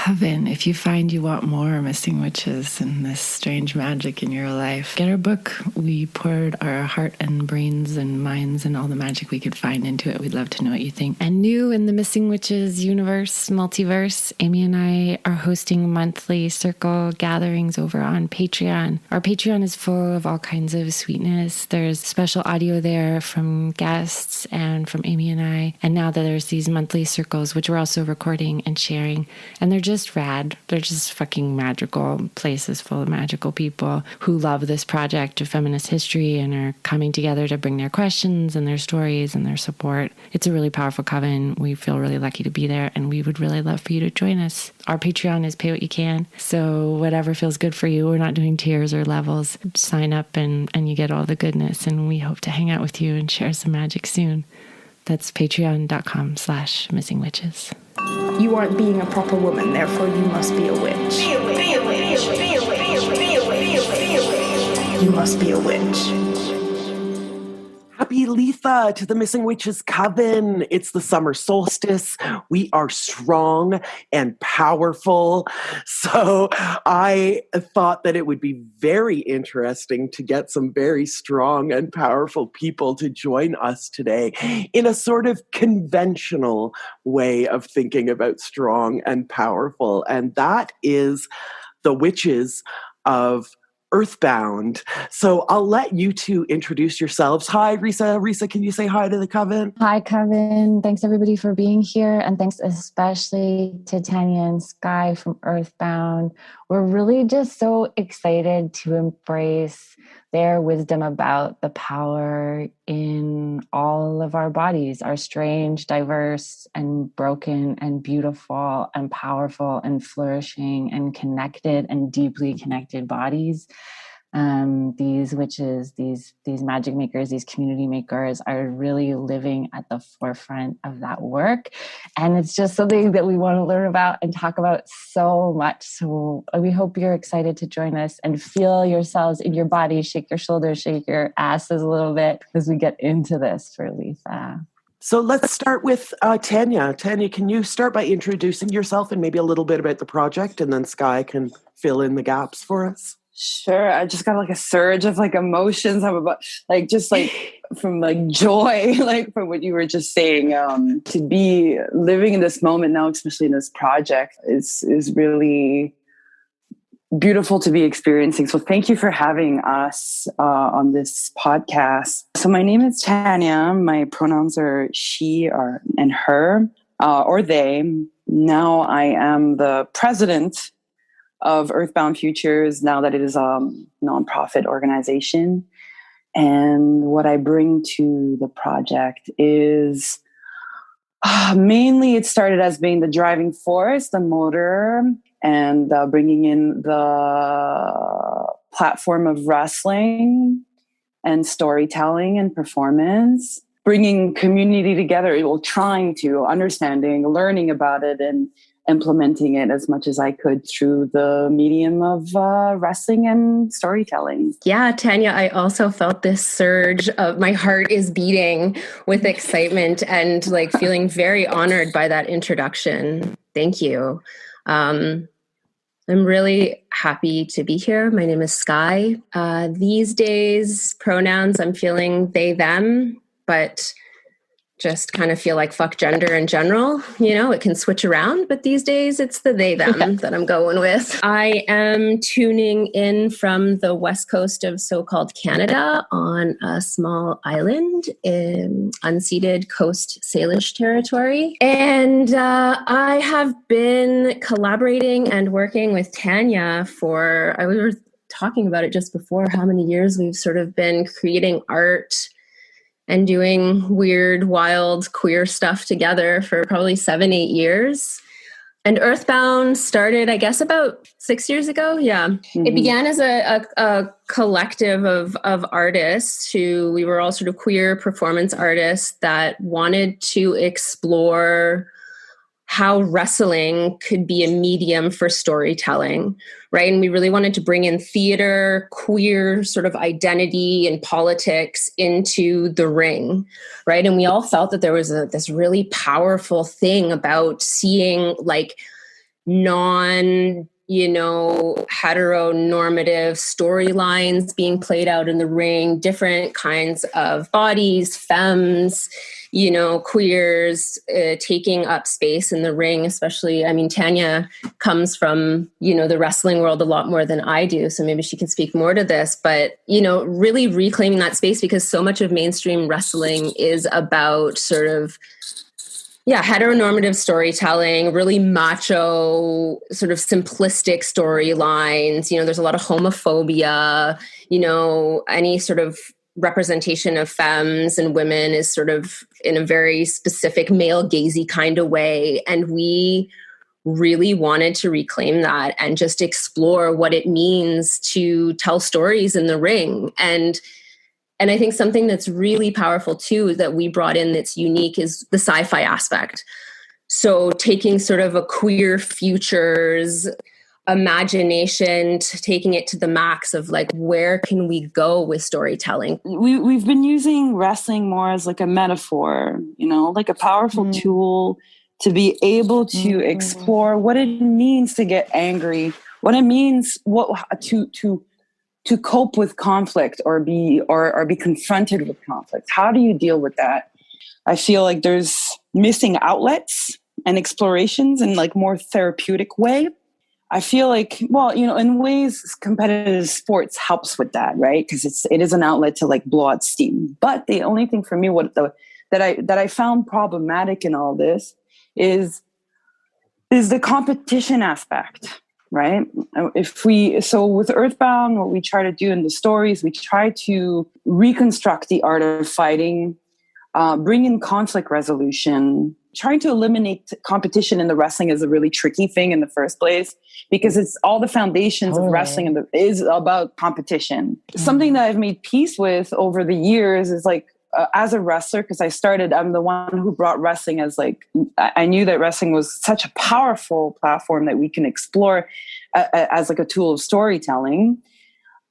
Coven. If you find you want more missing witches and this strange magic in your life, get our book. We poured our heart and brains and minds and all the magic we could find into it. We'd love to know what you think. And new in the Missing Witches universe, multiverse, Amy and I are hosting monthly circle gatherings over on Patreon. Our Patreon is full of all kinds of sweetness. There's special audio there from guests and from Amy and I. And now that there's these monthly circles, which we're also recording and sharing, and they're just rad. They're just fucking magical places full of magical people who love this project of feminist history and are coming together to bring their questions and their stories and their support. It's a really powerful coven. We feel really lucky to be there, and we would really love for you to join us. Our Patreon is pay what you can, so whatever feels good for you. We're not doing tiers or levels. Sign up and you get all the goodness, and we hope to hang out with you and share some magic soon. That's patreon.com/missingwitches. You aren't being a proper woman, therefore you must be a witch. Be a witch. Be a witch. Be a witch. Be a witch. Be a witch. You must be a witch. Happy Litha to the Missing Witches Coven. It's the summer solstice. We are strong and powerful. So I thought that it would be very interesting to get some very strong and powerful people to join us today in a sort of conventional way of thinking about strong and powerful. And that is the witches of Earthbound. So I'll let you two introduce yourselves. Hi, Risa. Risa, can you say hi to the coven? Hi, Coven. Thanks everybody for being here. And thanks especially to Tanya and Skye from Earthbound. We're really just so excited to embrace their wisdom about the power in all of our bodies, our strange, diverse, and broken, and beautiful, and powerful, and flourishing, and connected, and deeply connected bodies. These witches, these magic makers, these community makers are really living at the forefront of that work. And it's just something that we want to learn about and talk about so much. So we hope you're excited to join us and feel yourselves in your body, shake your shoulders, shake your asses a little bit as we get into this for Litha. So let's start with Tanya. Tanya, can you start by introducing yourself and maybe a little bit about the project, and then Skye can fill in the gaps for us? Sure. I just got like a surge of like emotions. I'm about from like joy, like from what you were just saying. To be living in this moment now, especially in this project, is really beautiful to be experiencing. So thank you for having us on this podcast. So my name is Tanya. My pronouns are she and her or they. Now I am the president of Earthbound Futures, now that it is a nonprofit organization. And what I bring to the project is mainly it started as being the driving force, the motor, and bringing in the platform of wrestling and storytelling and performance, bringing community together, trying to understanding, learning about it, and implementing it as much as I could through the medium of wrestling and storytelling. Yeah, Tanya, I also felt this surge of my heart is beating with excitement and like feeling very honored by that introduction. Thank you. I'm really happy to be here. My name is Skye. These days, pronouns, I'm feeling they, them, but just kind of feel like fuck gender in general. You know, it can switch around, but these days it's the they, them that I'm going with. I am tuning in from the west coast of so-called Canada on a small island in unceded Coast Salish territory. And I have been collaborating and working with Tanya we were talking about it just before, how many years we've sort of been creating art and doing weird, wild, queer stuff together for probably 7-8 years. And Earthbound started, I guess, about 6 years ago. Yeah. Mm-hmm. It began as a collective of artists we were all sort of queer performance artists that wanted to explore how wrestling could be a medium for storytelling, right? And we really wanted to bring in theater, queer sort of identity and politics into the ring, right? And we all felt that there was this really powerful thing about seeing like heteronormative storylines being played out in the ring, different kinds of bodies, femmes, queers taking up space in the ring, especially, Tanya comes from, the wrestling world a lot more than I do. So maybe she can speak more to this, but, really reclaiming that space, because so much of mainstream wrestling is about sort of, heteronormative storytelling, really macho, sort of simplistic storylines. There's a lot of homophobia, any sort of representation of femmes and women is sort of in a very specific male gazy kind of way. And we really wanted to reclaim that and just explore what it means to tell stories in the ring. And I think something that's really powerful too that we brought in that's unique is the sci-fi aspect. So taking sort of a queer futures imagination, taking it to the max of like, where can we go with storytelling? We've been using wrestling more as like a metaphor, like a powerful tool to be able to explore what it means to get angry, what it means to cope with conflict or be confronted with conflict. How do you deal with that? I feel like there's missing outlets and explorations in like more therapeutic way. I feel like, in ways competitive sports helps with that, right? Because it is an outlet to like blow out steam. But the only thing for me that I found problematic in all this is the competition aspect. Right? So with Earthbound, what we try to do in the stories, we try to reconstruct the art of fighting, bring in conflict resolution. Trying to eliminate competition in the wrestling is a really tricky thing in the first place, because it's all the foundations of wrestling is about competition. Something that I've made peace with over the years is like, as a wrestler, because I'm the one who brought wrestling as like, I knew that wrestling was such a powerful platform that we can explore as like a tool of storytelling.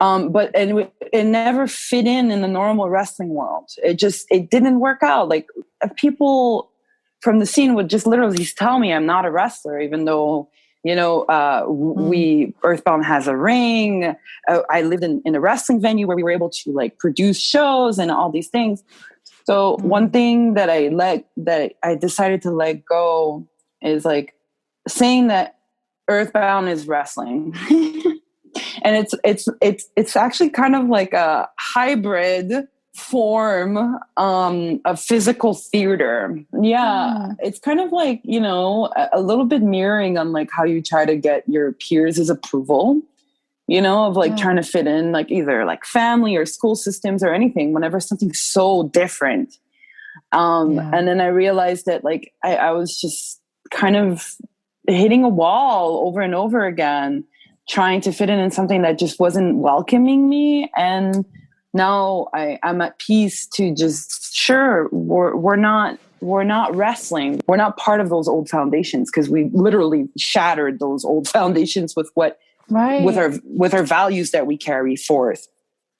But it never fit in the normal wrestling world. It didn't work out. Like people from the scene would just literally tell me I'm not a wrestler, even though, Earthbound has a ring. I lived in a wrestling venue where we were able to like produce shows and all these things. So one thing that I decided to let go is like saying that Earthbound is wrestling. And it's actually kind of like a hybrid form of physical theater. It's kind of like, a little bit mirroring on like how you try to get your peers' approval, of like trying to fit in like either like family or school systems or anything whenever something's so different. And then I realized that like I was just kind of hitting a wall over and over again, trying to fit in something that just wasn't welcoming me. And now I'm at peace to just, we're not wrestling. We're not part of those old foundations, because we literally shattered those old foundations with with our values that we carry forth.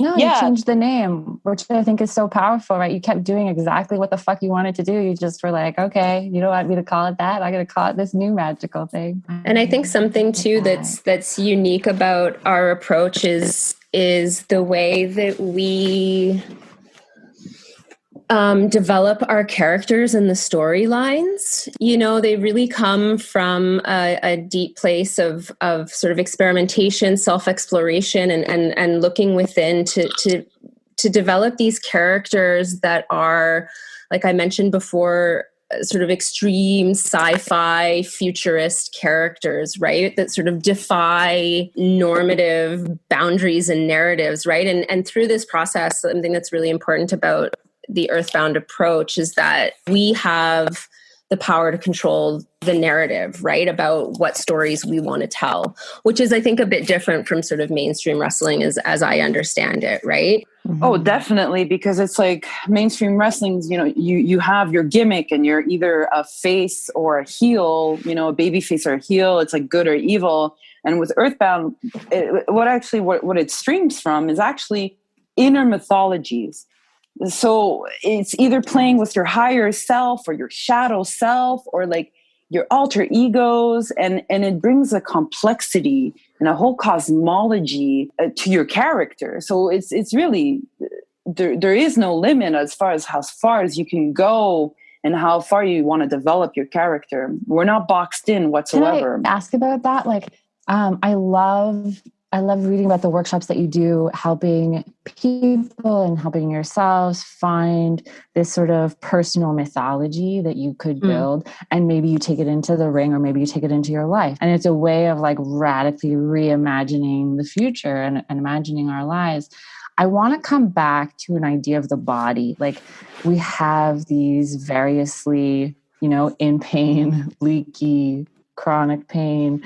No, you changed the name, which I think is so powerful, right? You kept doing exactly what the fuck you wanted to do. You just were like, okay, you don't want me to call it that. I got to call it this new magical thing. And I think something too that's unique about our approach is the way that we develop our characters and the storylines. They really come from a deep place of sort of experimentation, self-exploration, and looking within to develop these characters that are, like I mentioned before, sort of extreme sci-fi futurist characters, right? That sort of defy normative boundaries and narratives, right? And through this process, something that's really important about the Earthbound approach is that we have the power to control the narrative, right? About what stories we want to tell, which is, I think, a bit different from sort of mainstream wrestling as I understand it, right? Mm-hmm. Oh, definitely. Because it's like mainstream wrestling's, you have your gimmick and you're either a face or a heel, a baby face or a heel. It's like good or evil. And with Earthbound, what it streams from is actually inner mythologies. So it's either playing with your higher self or your shadow self, or like your alter egos, and it brings a complexity and a whole cosmology to your character. So it's really, there is no limit as far as you can go and how far you want to develop your character. We're not boxed in whatsoever. Can I ask about that? Like, I love reading about the workshops that you do, helping people and helping yourselves find this sort of personal mythology that you could build. And maybe you take it into the ring, or maybe you take it into your life. And it's a way of like radically reimagining the future and imagining our lives. I want to come back to an idea of the body. Like, we have these variously, in pain, leaky, chronic pain,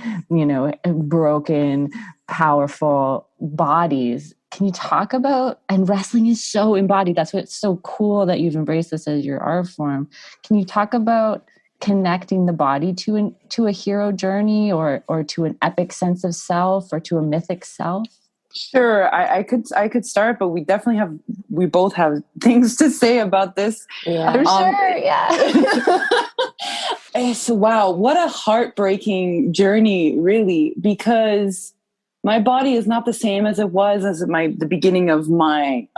broken, powerful bodies. Can you talk about, and wrestling is so embodied. That's what's so cool that you've embraced this as your art form. Can you talk about connecting the body to a hero journey, or to an epic sense of self, or to a mythic self? Sure, I could start, but we both have things to say about this. Yeah, I'm sure. Yeah. So wow, what a heartbreaking journey, really, because my body is not the same as it was as the beginning of my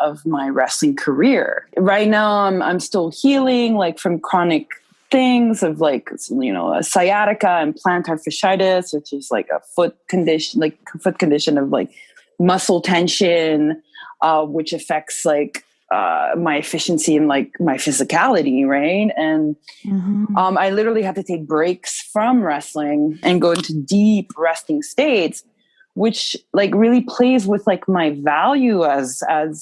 wrestling career. Right now, I'm still healing, like, from chronic things of, like, a sciatica and plantar fasciitis, which is like a foot condition of like muscle tension, which affects like my efficiency and like my physicality, right? And I literally had to take breaks from wrestling and go into deep resting states, which like really plays with like my value as a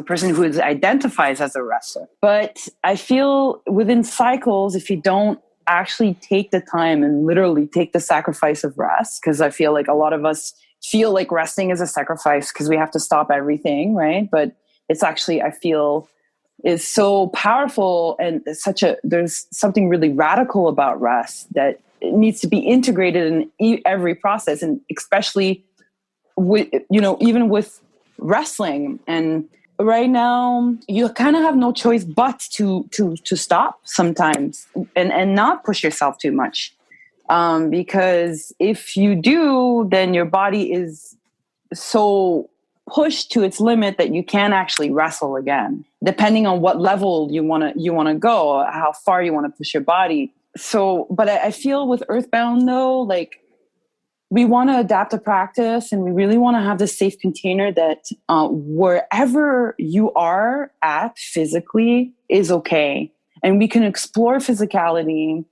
person who identifies as a wrestler. But I feel within cycles, if you don't actually take the time and literally take the sacrifice of rest, because I feel like a lot of us feel like resting is a sacrifice because we have to stop everything, right? But it's actually, I feel, is so powerful, and there's something really radical about rest that it needs to be integrated in every process, and especially with, even with wrestling. And right now, you kind of have no choice but to stop sometimes and not push yourself too much. Because if you do, then your body is so pushed to its limit that you can't actually wrestle again, depending on what level you want to go, how far you want to push your body. So, but I feel with Earthbound though, like, we want to adapt the practice, and we really want to have this safe container that wherever you are at physically is okay. And we can explore physicality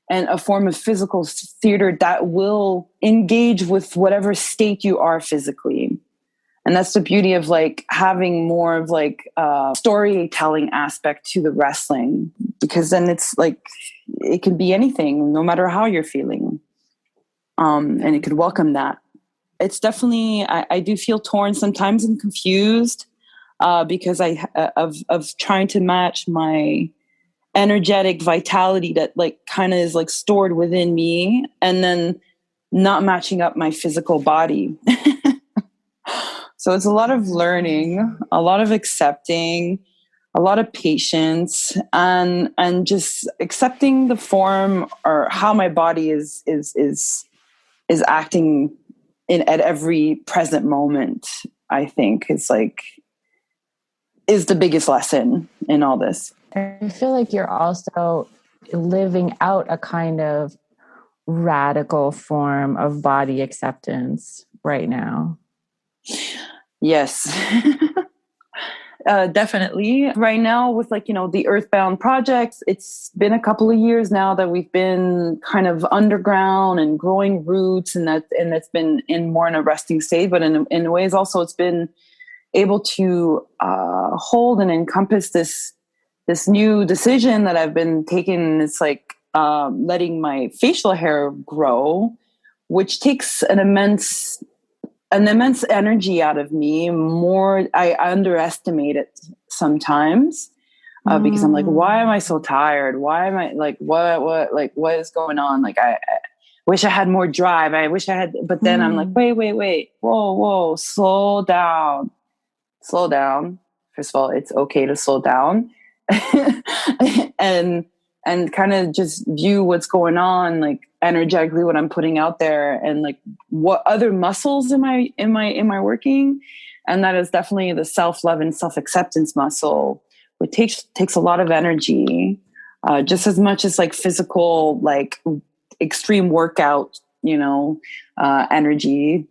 and a form of physical theater that will engage with whatever state you are physically. And that's the beauty of like having more of like storytelling aspect to the wrestling, because then it's like, it can be anything, no matter how you're feeling. And it could welcome that. It's definitely, I do feel torn sometimes and confused because of trying to match my energetic vitality that like kind of is like stored within me, and then not matching up my physical body. So it's a lot of learning, a lot of accepting, a lot of patience, and just accepting the form or how my body is acting at every present moment. I think is the biggest lesson in all this. I feel like you're also living out a kind of radical form of body acceptance right now. Yes, definitely. Right now with the Earthbound projects, it's been a couple of years now that we've been kind of underground and growing roots, and that's been in a resting state, but in ways also it's been able to hold and encompass this new decision that I've been taking. It's like letting my facial hair grow, which takes an immense energy out of me. I underestimate it sometimes because I'm like, why am I so tired? Why am I like, what is going on? Like, I wish I had more drive. I wish I had, but then I'm like, wait, whoa, slow down. First of all, it's okay to slow down. And and kind of just view what's going on, like energetically, what I'm putting out there, and like what other muscles am I working. And that is definitely the self-love and self-acceptance muscle, which takes a lot of energy, just as much as like physical, like extreme workout, energy,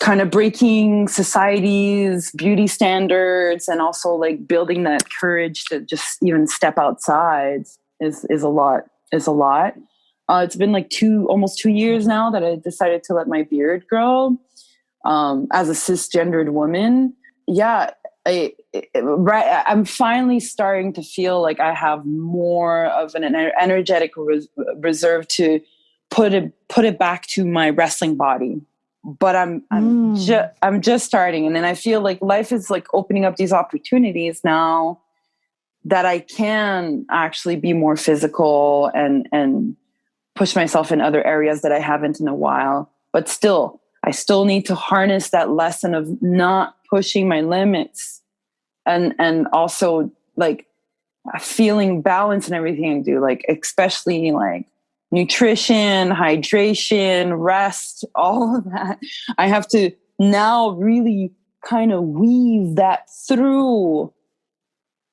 kind of breaking society's beauty standards, and also like building that courage to just even step outside is a lot. It's been like almost 2 years now that I decided to let my beard grow. As a cisgendered woman, I'm finally starting to feel like I have more of an energetic reserve to put it back to my wrestling body. But I'm just starting, and then I feel like life is like opening up these opportunities now that I can actually be more physical and push myself in other areas that I haven't in a while. But still, I still need to harness that lesson of not pushing my limits, and also like feeling balance in everything I do, like especially like nutrition, hydration, rest, all of that. I have to now really kind of weave that through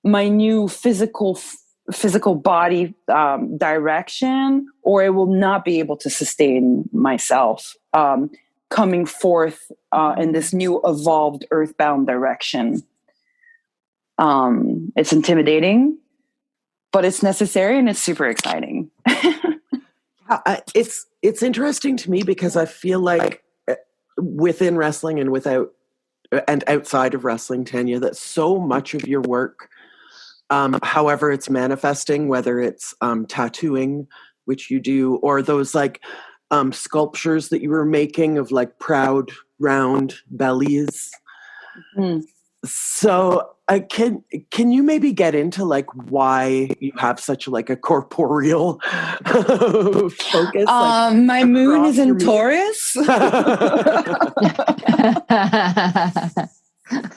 my new physical body direction, or I will not be able to sustain myself coming forth in this new evolved earthbound direction. It's intimidating, but it's necessary, and it's super exciting. It's interesting to me because I feel like within wrestling and outside of wrestling, Tanya, that so much of your work, however it's manifesting, whether it's tattooing, which you do, or those like sculptures that you were making of like proud round bellies. Mm. So can you maybe get into like why you have such like a corporeal focus? My moon is in Taurus.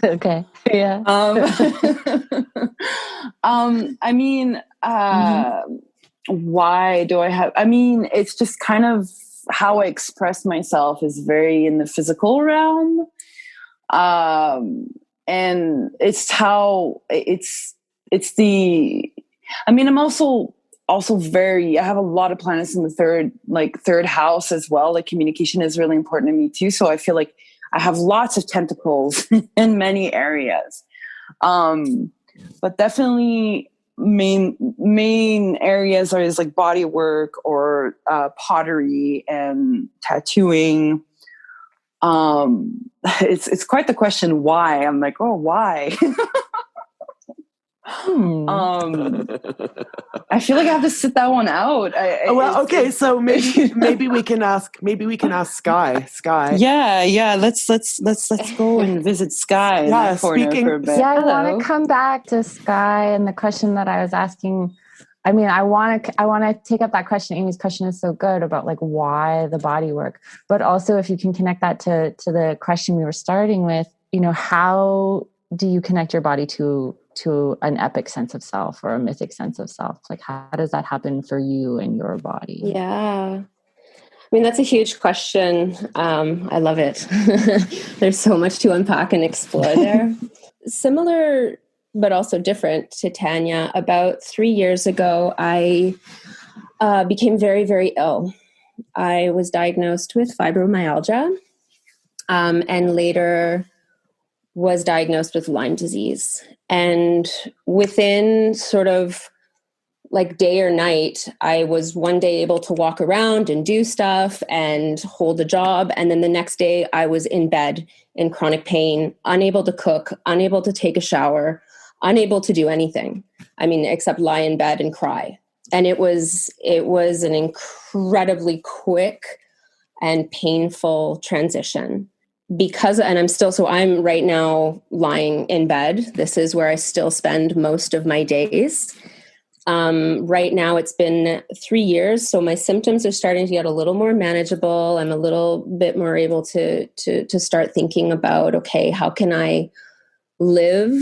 Okay. Yeah. I mean, why do I have? I mean, it's just kind of how I express myself is very in the physical realm. And it's how it's the, I mean, I'm also very, I have a lot of planets in the third house as well. Like communication is really important to me too. So I feel like I have lots of tentacles in many areas. But definitely main areas is like body work or pottery and tattooing. It's quite the question why. I'm like, oh, why? I feel like I have to sit that one out. Okay, so maybe we can ask Skye. Skye. Yeah. Let's go and visit Skye in that corner for a bit. Yeah, I want to come back to Skye and the question that I was asking. I mean, I want to take up that question. Amy's question is so good about like why the body work, but also if you can connect that to the question we were starting with, how do you connect your body to an epic sense of self or a mythic sense of self? Like, how does that happen for you and your body? Yeah. I mean, that's a huge question. I love it. There's so much to unpack and explore there. Similar, but also different to Tanya. About 3 years ago, I became very, very ill. I was diagnosed with fibromyalgia, and later was diagnosed with Lyme disease. And within sort of like day or night, I was one day able to walk around and do stuff and hold a job. And then the next day I was in bed in chronic pain, unable to cook, unable to take a shower, unable to do anything. I mean, except lie in bed and cry. And it was an incredibly quick and painful transition. I'm right now lying in bed. This is where I still spend most of my days. Right now it's been 3 years, so my symptoms are starting to get a little more manageable. I'm a little bit more able to start thinking about, okay, how can I live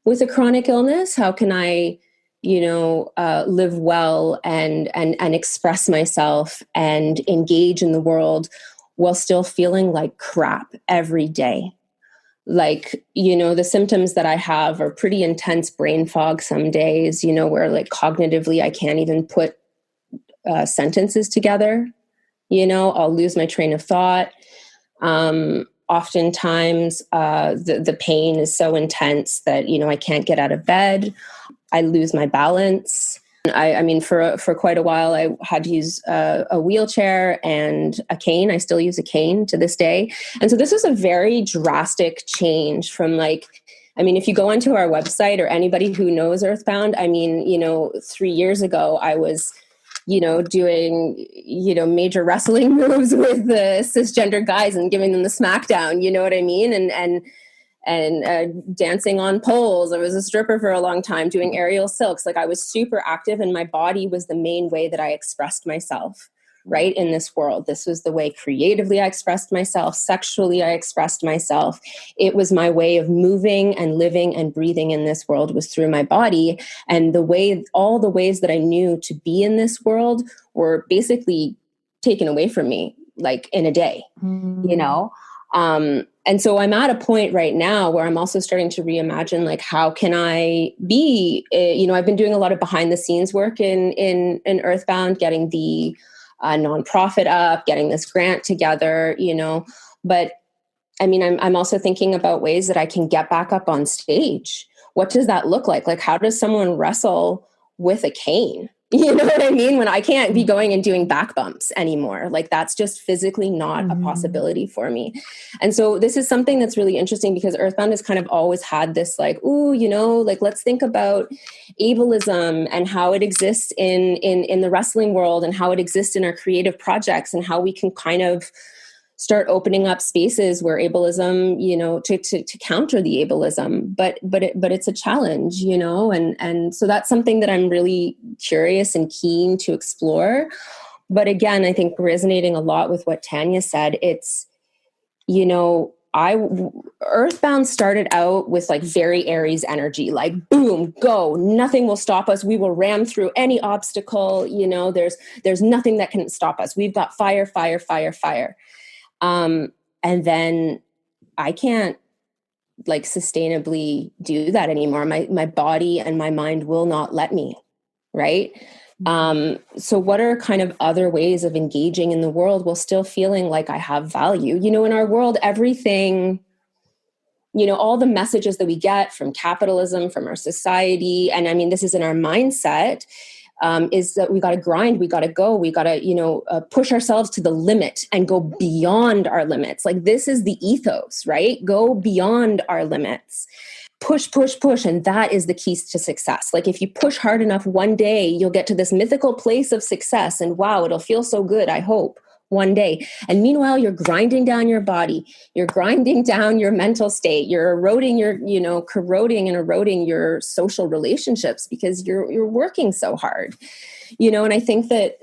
with a chronic illness? How can I live well and express myself and engage in the world while still feeling like crap every day. Like, the symptoms that I have are pretty intense brain fog some days, where like cognitively I can't even put sentences together. I'll lose my train of thought. Oftentimes the pain is so intense that, I can't get out of bed. I lose my balance. I mean, for quite a while, I had to use a wheelchair and a cane. I still use a cane to this day. And so this was a very drastic change from if you go onto our website or anybody who knows Earthbound, 3 years ago, I was, doing, major wrestling moves with the cisgender guys and giving them the smackdown, you know what I mean? And dancing on poles. I was a stripper for a long time, doing aerial silks. Like I was super active and my body was the main way that I expressed myself, right? In this world. This was the way creatively I expressed myself. Sexually, I expressed myself. It was my way of moving and living and breathing in this world was through my body. And all the ways that I knew to be in this world were basically taken away from me, like in a day, and so I'm at a point right now where I'm also starting to reimagine, like, how can I be, I've been doing a lot of behind the scenes work in Earthbound, getting the nonprofit up, getting this grant together, but I mean, I'm also thinking about ways that I can get back up on stage. What does that look like? Like, how does someone wrestle with a cane? You know what I mean? When I can't be going and doing back bumps anymore, like that's just physically not a possibility for me. And so this is something that's really interesting because Earthbound has kind of always had this like, let's think about ableism and how it exists in the wrestling world and how it exists in our creative projects and how we can kind of start opening up spaces where ableism, to counter the ableism, but it's a challenge, and so that's something that I'm really curious and keen to explore. But again, I think resonating a lot with what Tanya said, it's, Earthbound started out with like very Aries energy, like boom, go, nothing will stop us. We will ram through any obstacle. There's nothing that can stop us. We've got fire, fire, fire, fire. And then I can't like sustainably do that anymore. My body and my mind will not let me. Right. So what are kind of other ways of engaging in the world while still feeling like I have value? In our world, everything, all the messages that we get from capitalism, from our society, and I mean, this is in our mindset, is that we got to grind, we got to go, we got to, push ourselves to the limit and go beyond our limits. Like this is the ethos, right? Go beyond our limits, push, push, push. And that is the keys to success. Like if you push hard enough, one day you'll get to this mythical place of success and wow, it'll feel so good. I hope one day. And meanwhile, you're grinding down your body, you're grinding down your mental state, you're eroding corroding and eroding your social relationships because you're working so hard, and I think that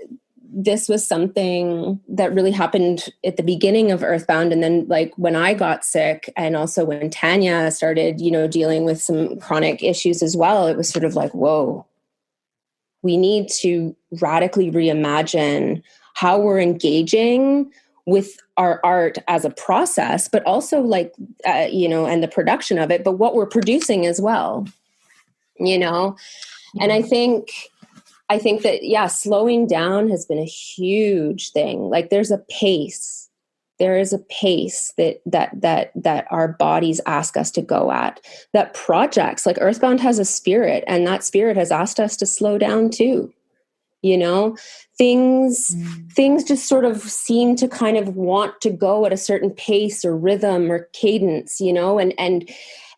this was something that really happened at the beginning of Earthbound. And then like when I got sick and also when Tanya started, dealing with some chronic issues as well, it was sort of like, whoa, we need to radically reimagine how we're engaging with our art as a process, but also like, and the production of it, but what we're producing as well, And I think that, yeah, slowing down has been a huge thing. Like there is a pace that our bodies ask us to go at, that projects like Earthbound has a spirit, and that spirit has asked us to slow down too. Things just sort of seem to kind of want to go at a certain pace or rhythm or cadence, and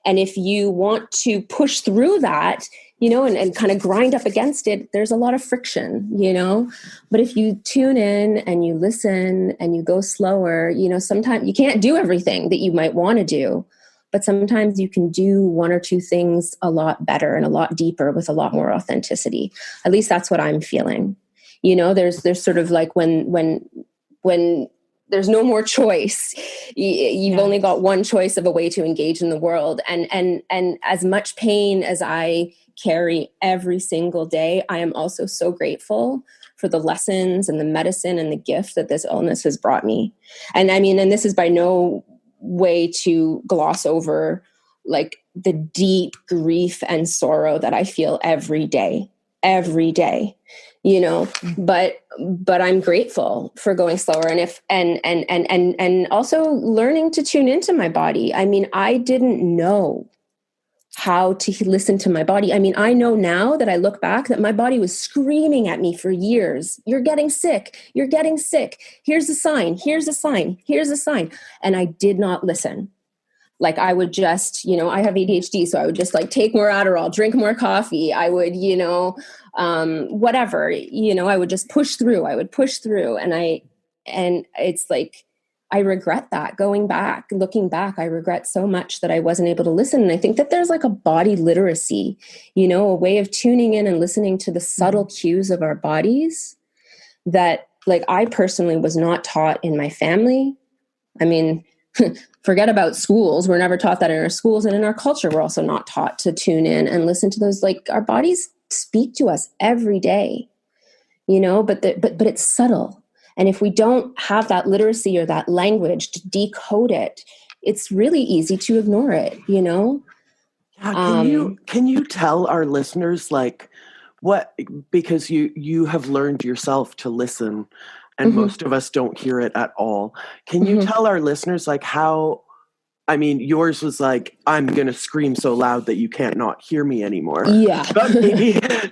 if you want to push through that, and kind of grind up against it, there's a lot of friction, but if you tune in and you listen and you go slower, sometimes you can't do everything that you might want to do, but sometimes you can do one or two things a lot better and a lot deeper with a lot more authenticity. At least that's what I'm feeling. There's sort of like when there's no more choice. You've only got one choice of a way to engage in the world. And as much pain as I carry every single day, I am also so grateful for the lessons and the medicine and the gift that this illness has brought me. And I mean, and this is by no way to gloss over like the deep grief and sorrow that I feel every day, you know, but I'm grateful for going slower and also learning to tune into my body. I mean, I didn't know how to listen to my body. I mean, I know now that I look back that my body was screaming at me for years. You're getting sick. You're getting sick. Here's a sign. Here's a sign. Here's a sign. And I did not listen. Like I would just, you know, I have ADHD, so I would just like take more Adderall, drink more coffee. I would, you know, whatever, you know, I would just push through. And it's like, I regret that looking back, I regret so much that I wasn't able to listen. And I think that there's like a body literacy, you know, a way of tuning in and listening to the subtle cues of our bodies that like I personally was not taught in my family. I mean, forget about schools. We're never taught that in our schools, and in our culture, we're also not taught to tune in and listen to those. Like our bodies speak to us every day, you know, but it's subtle. And if we don't have that literacy or that language to decode it, it's really easy to ignore it, you know? Yeah, can you tell our listeners like what, because you have learned yourself to listen and most of us don't hear it at all. Can you tell our listeners like how, I mean, yours was like, I'm going to scream so loud that you can't not hear me anymore. Yeah. But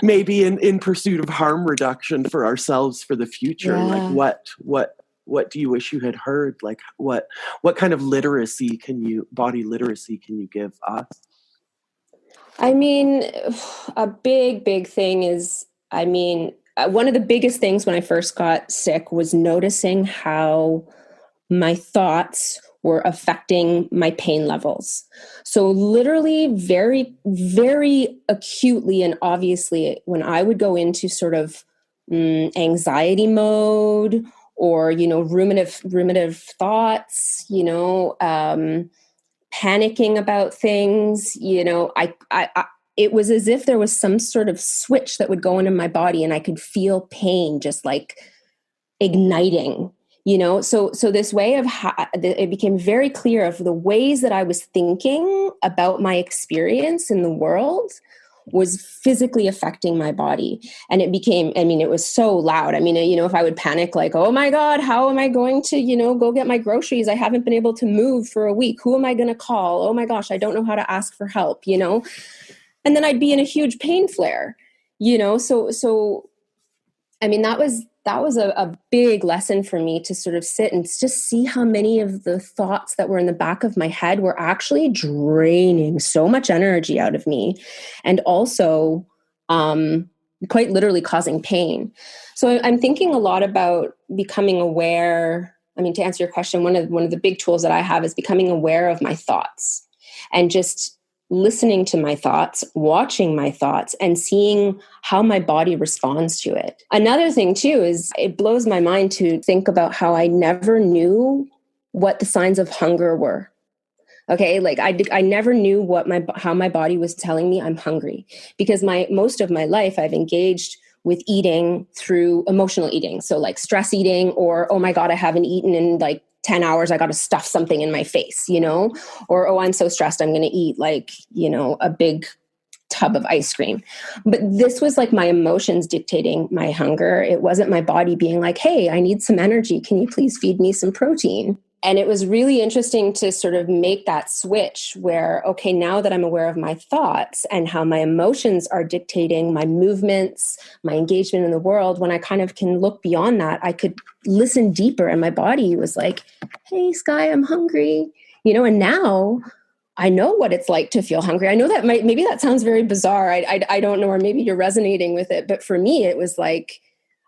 maybe in pursuit of harm reduction for ourselves for the future, like what do you wish you had heard? Like what kind of body literacy can you give us? I mean, a big thing is, I mean, one of the biggest things when I first got sick was noticing how my thoughts were affecting my pain levels. So literally very, very acutely and obviously, when I would go into sort of anxiety mode or, you know, ruminative thoughts, you know, panicking about things, you know, I it was as if there was some sort of switch that would go into my body and I could feel pain just like igniting, you know? So this way of it became very clear of the ways that I was thinking about my experience in the world was physically affecting my body. And it became, I mean, it was so loud. I mean, you know, if I would panic like, oh my God, how am I going to, you know, go get my groceries? I haven't been able to move for a week. Who am I going to call? Oh my gosh, I don't know how to ask for help, you know? And then I'd be in a huge pain flare, you know? So, I mean, that was a big lesson for me to sort of sit and just see how many of the thoughts that were in the back of my head were actually draining so much energy out of me and also quite literally causing pain. So I'm thinking a lot about becoming aware. I mean, to answer your question, one of the big tools that I have is becoming aware of my thoughts and just listening to my thoughts, watching my thoughts, and seeing how my body responds to it. Another thing too is it blows my mind to think about how I never knew what the signs of hunger were. Okay, like I never knew how my body was telling me I'm hungry, because most of my life I've engaged with eating through emotional eating. So like stress eating, or oh my God, I haven't eaten in like 10 hours, I got to stuff something in my face, you know, or, oh, I'm so stressed, I'm going to eat like, you know, a big tub of ice cream. But this was like my emotions dictating my hunger. It wasn't my body being like, hey, I need some energy. Can you please feed me some protein? And it was really interesting to sort of make that switch where, okay, now that I'm aware of my thoughts and how my emotions are dictating my movements, my engagement in the world, when I kind of can look beyond that, I could listen deeper, and my body was like, hey, Skye, I'm hungry, you know, and now I know what it's like to feel hungry. I know that maybe that sounds very bizarre. I don't know, or maybe you're resonating with it. But for me, it was like,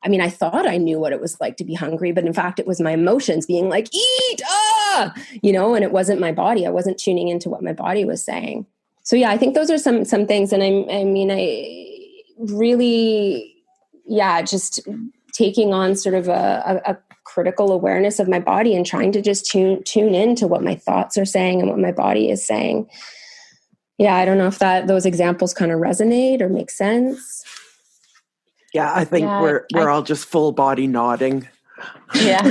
I mean, I thought I knew what it was like to be hungry, but in fact, it was my emotions being like, eat, you know, and it wasn't my body. I wasn't tuning into what my body was saying. So yeah, I think those are some things. And I really, just taking on sort of a critical awareness of my body and trying to just tune in to what my thoughts are saying and what my body is saying. Yeah, I don't know if those examples kind of resonate or make sense. Yeah, I think we're all just full body nodding. Yeah.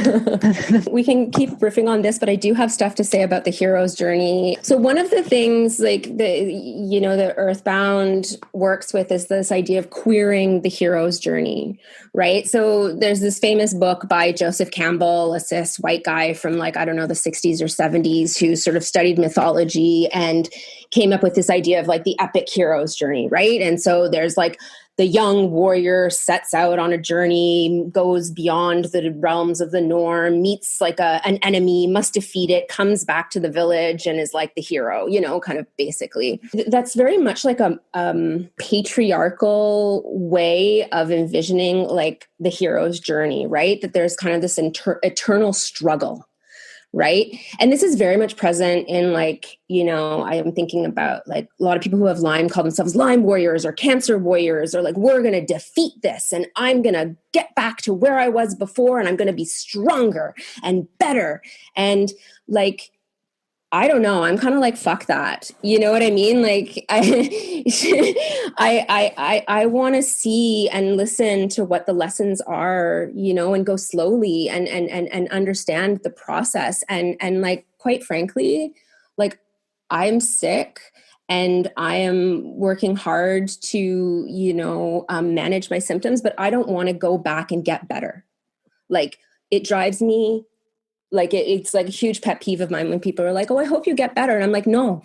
We can keep riffing on this, but I do have stuff to say about the hero's journey. So one of the things the Earthbound works with is this idea of queering the hero's journey, right? So there's this famous book by Joseph Campbell, a cis white guy from the 60s or 70s, who sort of studied mythology and came up with this idea of the epic hero's journey, right? And so there's the young warrior sets out on a journey, goes beyond the realms of the norm, meets an enemy, must defeat it, comes back to the village and is the hero, kind of basically. That's very much a patriarchal way of envisioning the hero's journey, right? That there's kind of this eternal struggle. Right. And this is very much present in I am thinking about a lot of people who have Lyme call themselves Lyme warriors or cancer warriors, or we're going to defeat this and I'm going to get back to where I was before and I'm going to be stronger and better. And I don't know. I'm kind of fuck that. You know what I mean? I want to see and listen to what the lessons are, and go slowly and understand the process. And quite frankly, I'm sick and I am working hard to, manage my symptoms, but I don't want to go back and get better. It drives me. It's a huge pet peeve of mine when people are like, oh, I hope you get better. And I'm like, no,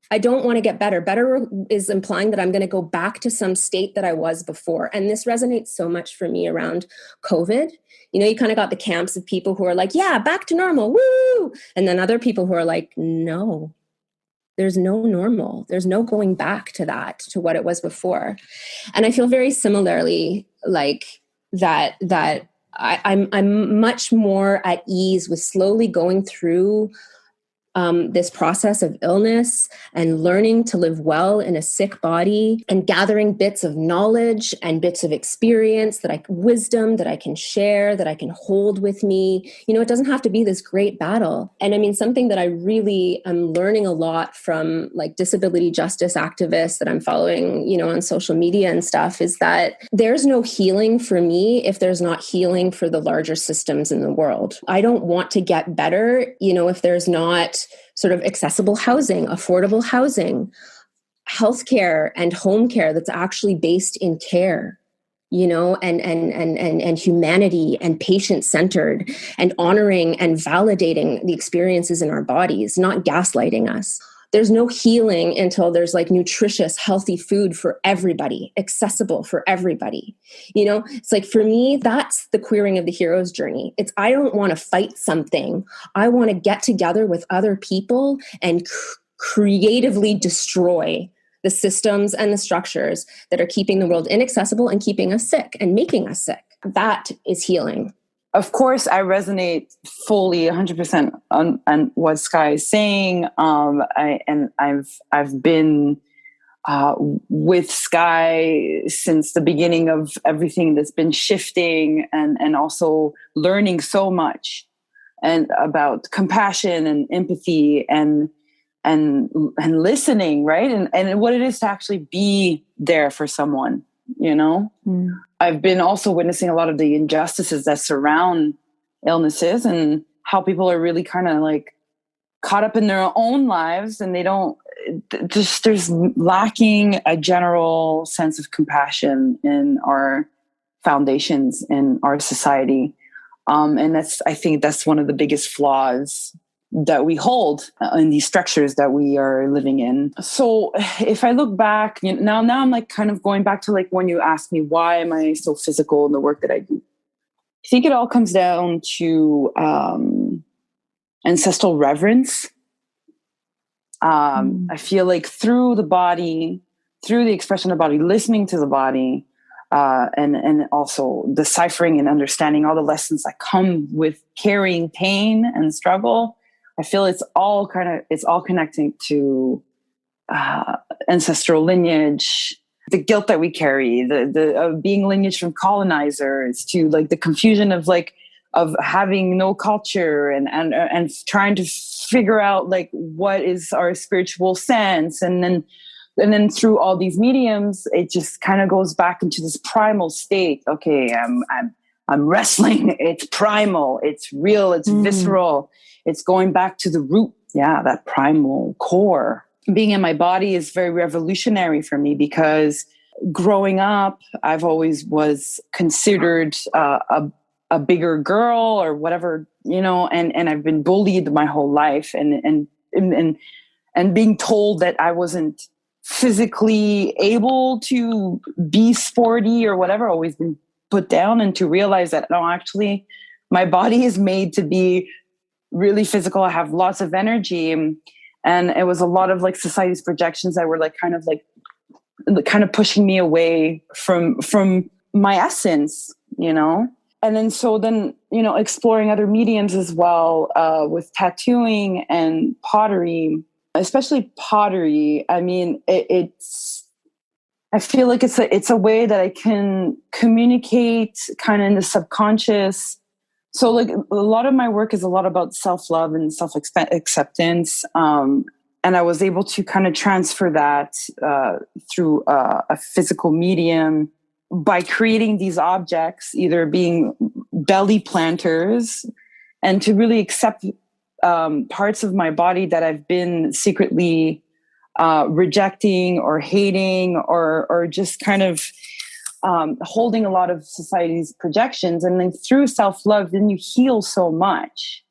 I don't want to get better. Better is implying that I'm going to go back to some state that I was before. And this resonates so much for me around COVID. You kind of got the camps of people who are like, yeah, back to normal. Woo. And then other people who are like, no, there's no normal. There's no going back to that, to what it was before. And I feel very similarly that I'm much more at ease with slowly going through this process of illness and learning to live well in a sick body and gathering bits of knowledge and bits of experience wisdom that I can share, that I can hold with me. It doesn't have to be this great battle. And I mean, something that I really am learning a lot from disability justice activists that I'm following, on social media and stuff, is that there's no healing for me if there's not healing for the larger systems in the world. I don't want to get better, if there's not sort of accessible housing, affordable housing, healthcare and home care that's actually based in care, and humanity and patient-centered and honoring and validating the experiences in our bodies, not gaslighting us. There's no healing until there's nutritious, healthy food for everybody, accessible for everybody. It's for me, that's the queering of the hero's journey. I don't want to fight something. I want to get together with other people and creatively destroy the systems and the structures that are keeping the world inaccessible and keeping us sick and making us sick. That is healing. Of course, I resonate fully 100% on what Skye is saying. I've been with Skye since the beginning of everything that's been shifting and also learning so much and about compassion and empathy and listening, right? And what it is to actually be there for someone, I've been also witnessing a lot of the injustices that surround illnesses and how people are really kind of caught up in their own lives and they don't there's lacking a general sense of compassion in our foundations in our society. And I think that's one of the biggest flaws that we hold in these structures that we are living in. So if I look back, now I'm kind of going back to when you asked me, why am I so physical in the work that I do? I think it all comes down to ancestral reverence. I feel through the body, through the expression of the body, listening to the body, and also deciphering and understanding all the lessons that come with carrying pain and struggle. I feel it's all connecting to ancestral lineage, the guilt that we carry, the being lineage from colonizers to the confusion of of having no culture and trying to figure out like what is our spiritual sense. And then through all these mediums, it just kind of goes back into this primal state. Okay, I'm wrestling. It's primal. It's real. It's visceral. It's going back to the root. Yeah, that primal core. Being in my body is very revolutionary for me because growing up, I've always was considered a bigger girl or whatever, and I've been bullied my whole life and being told that I wasn't physically able to be sporty or whatever, always been put down, and to realize that, no, actually my body is made to be really physical. I have lots of energy. And it was a lot of like society's projections that were like kind of pushing me away from my essence, And then, exploring other mediums as well, with tattooing and pottery, especially pottery. I mean, I feel like it's a way that I can communicate kind of in the subconscious. So like a lot of my work is a lot about self-love and self-acceptance. And I was able to kind of transfer that through a physical medium by creating these objects, either being belly planters, and to really accept parts of my body that I've been secretly rejecting or hating or just kind of holding a lot of society's projections. And then through self-love, then you heal so much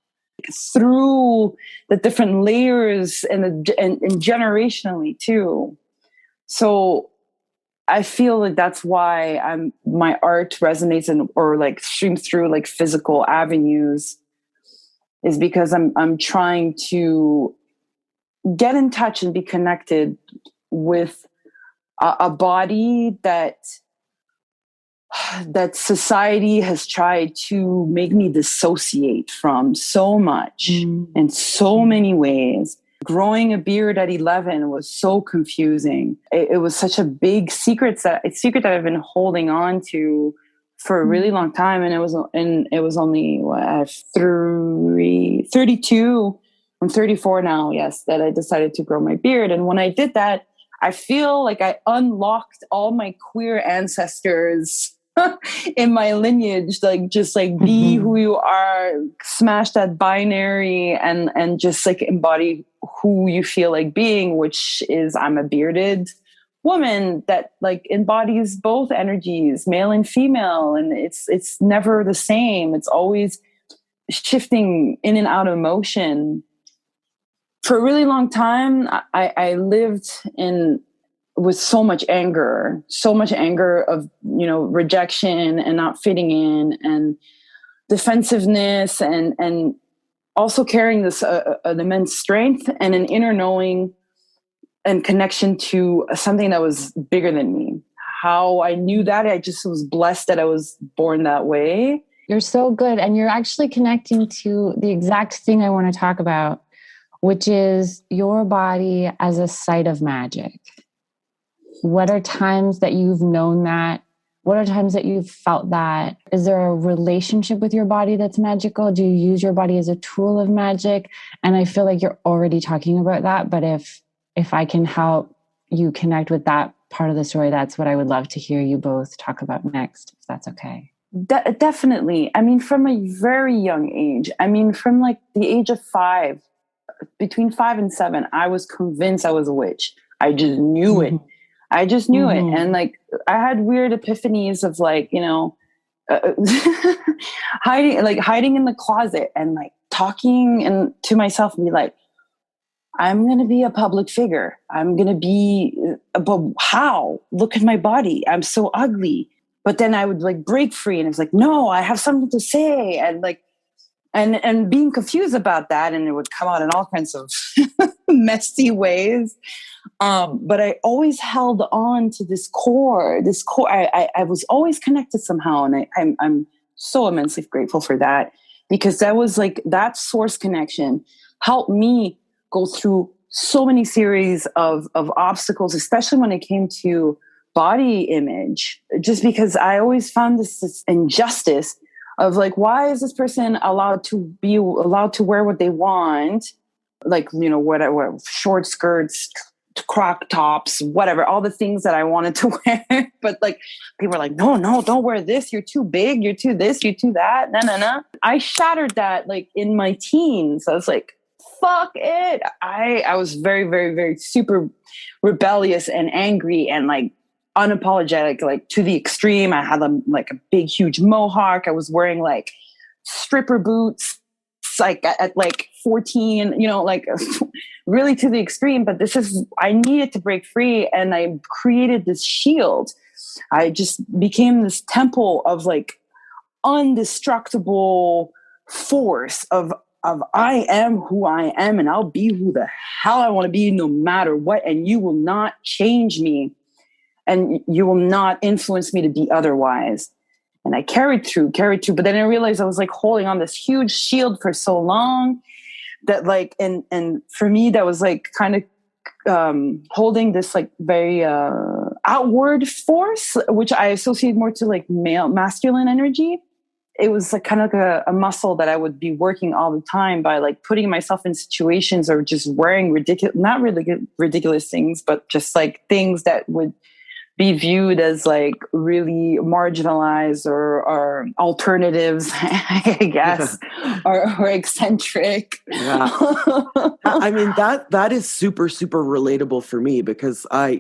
through the different layers and generationally too. So I feel like that's why my art resonates or like streams through like physical avenues, is because I'm trying to get in touch and be connected with a body that society has tried to make me dissociate from so much in so many ways. Growing a beard at 11 was so confusing. It was such a big secret that I've been holding on to for a really long time. And it was only 32. I'm 34 now. Yes. That I decided to grow my beard. And when I did that, I feel like I unlocked all my queer ancestors in my lineage, like just like be who you are, smash that binary and just like embody who you feel like being, which is I'm a bearded woman that like embodies both energies, male and female. And it's never the same. It's always shifting in and out of motion. For a really long time, I lived with so much anger of, rejection and not fitting in and defensiveness and also carrying this an immense strength and an inner knowing and connection to something that was bigger than me. How I knew that, I just was blessed that I was born that way. You're so good. And you're actually connecting to the exact thing I want to talk about, which is your body as a site of magic. What are times that you've known that? What are times that you've felt that? Is there a relationship with your body that's magical? Do you use your body as a tool of magic? And I feel like you're already talking about that, but if I can help you connect with that part of the story, that's what I would love to hear you both talk about next, if that's okay. Definitely. I mean, from a very young age, from like the age of 5, between 5 and 7, I was convinced I was a witch. I just knew it. I just knew it. And like, I had weird epiphanies of like, hiding in the closet and like talking and to myself and be like, I'm going to be a public figure. I'm going to be, but how? Look at my body. I'm so ugly. But then I would like break free and it's like, no, I have something to say. And like, and being confused about that. And it would come out in all kinds of messy ways. But I always held on to this core. I was always connected somehow. And I'm so immensely grateful for that, because that was like that source connection helped me go through so many series of obstacles, especially when it came to body image, just because I always found this injustice of like, why is this person allowed to wear what they want? Like, you know, whatever, short skirts, crop tops, whatever, all the things that I wanted to wear. But like, people are like, no, don't wear this. You're too big. You're too this, you're too that. No. I shattered that like in my teens. I was like, fuck it. I was very, very, very super rebellious and angry and like unapologetic, like to the extreme. I had like a big, huge mohawk. I was wearing like stripper boots, like at like 14, you know, like really to the extreme. But I needed to break free, and I created this shield. I just became this temple of like undestructible force of I am who I am, and I'll be who the hell I want to be no matter what. And you will not change me, and you will not influence me to be otherwise. And I carried through. But then I realized I was like holding on this huge shield for so long that like, and for me, that was like kind of holding this like very outward force, which I associate more to like masculine energy. It was like kind of like a muscle that I would be working all the time by like putting myself in situations or just wearing not really ridiculous things, but just like things that would be viewed as like really marginalized or alternatives, I guess, or eccentric. Yeah. I mean, that is super, super relatable for me, because I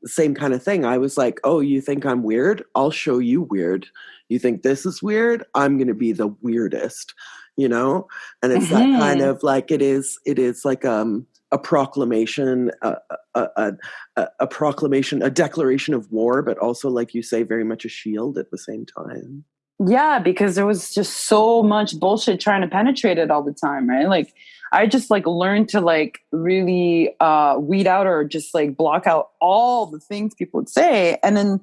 same kind of thing. I was like, oh, you think I'm weird? I'll show you weird. You think this is weird? I'm going to be the weirdest, you know? And it's that kind of like, it is like, a proclamation, a proclamation, a declaration of war, but also, like you say, very much a shield at the same time. Yeah, because there was just so much bullshit trying to penetrate it all the time, right? Like, I just like learned to like really weed out or just like block out all the things people would say. And then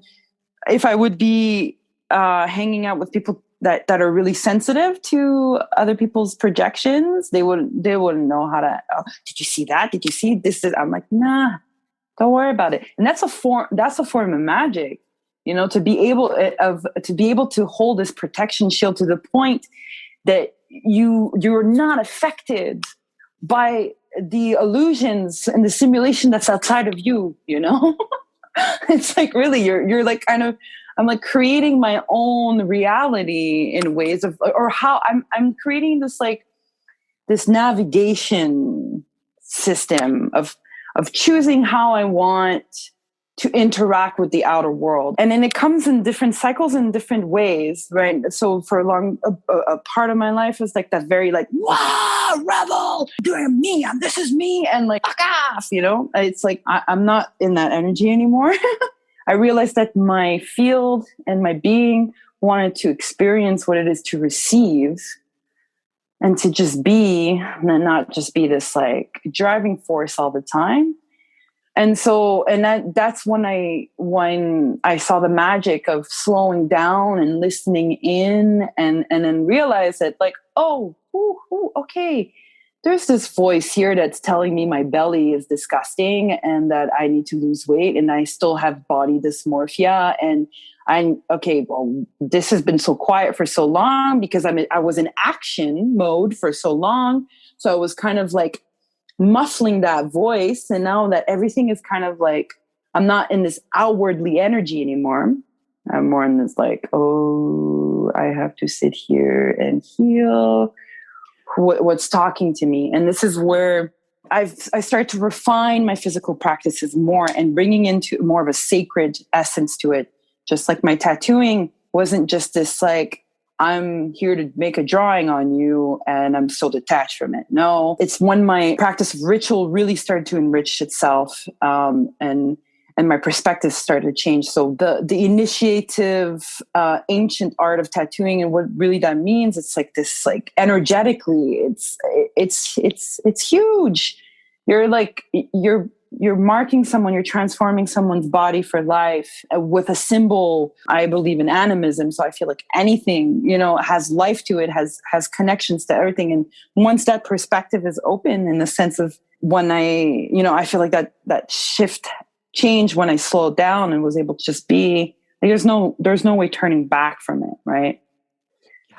if I would be hanging out with people that are really sensitive to other people's projections, they wouldn't know how to, oh, did you see that? Did you see this? I'm like, nah, don't worry about it. And that's a form of magic, you know, to be able to hold this protection shield to the point that you're not affected by the illusions and the simulation that's outside of you, you know? It's like, really, you're like kind of, I'm like creating my own reality in ways of, or how I'm creating this like this navigation system of choosing how I want to interact with the outer world. And then it comes in different cycles in different ways, right? So for a part of my life is like that very like, wow, rebel, doing me, and this is me, and like, fuck off, you know? It's like, I'm not in that energy anymore. I realized that my field and my being wanted to experience what it is to receive and to just be, and not just be this like driving force all the time. And so, and that's when I saw the magic of slowing down and listening in, and then realized that like, oh, okay, there's this voice here that's telling me my belly is disgusting and that I need to lose weight, and I still have body dysmorphia. And well, this has been so quiet for so long because I was in action mode for so long. So I was kind of like muffling that voice. And now that everything is kind of like, I'm not in this outwardly energy anymore. I'm more in this like, oh, I have to sit here and heal what's talking to me. And this is where I start to refine my physical practices more and bringing into more of a sacred essence to it. Just like my tattooing wasn't just this like, I'm here to make a drawing on you and I'm so detached from it. No, it's when my practice of ritual really started to enrich itself, and my perspective started to change. So the initiative, ancient art of tattooing, and what really that means, it's like this, like energetically, it's huge. You're marking someone, you're transforming someone's body for life with a symbol. I believe in animism. So I feel like anything, you know, has life to it, has connections to everything. And once that perspective is open, in the sense of when I feel like that shift changed when I slowed down and was able to just be, like, there's no way turning back from it. Right.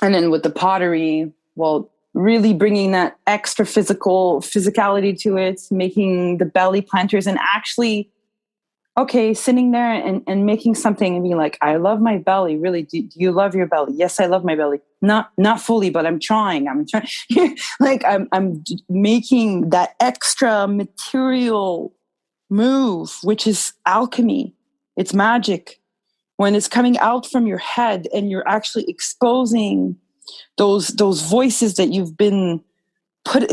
And then with the pottery, well, really bringing that extra physicality to it, making the belly planters, and actually, okay, sitting there and making something and being like, I love my belly. Really, do you love your belly? Yes, I love my belly. Not fully, but I'm trying. Like I'm making that extra material move, which is alchemy. It's magic. When it's coming out from your head and you're actually exposing those voices that you've been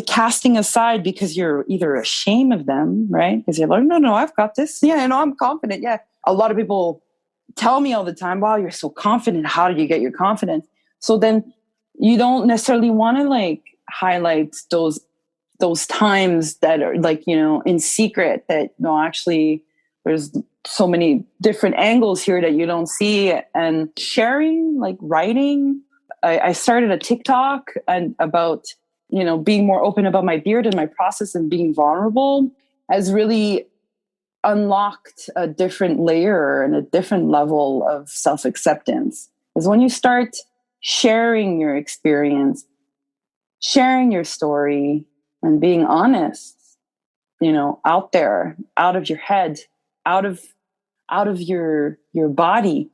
casting aside because you're either ashamed of them, right? Because you're like, no, I've got this. Yeah, I know, I'm confident. Yeah. A lot of people tell me all the time, wow, you're so confident. How did you get your confidence? So then you don't necessarily want to like highlight those times that are like, in secret, that no, actually there's so many different angles here that you don't see. And sharing, like writing, I started a TikTok and about, being more open about my beard and my process and being vulnerable has really unlocked a different layer and a different level of self-acceptance. Because when you start sharing your experience, sharing your story, and being honest, out there, out of your head, out of your body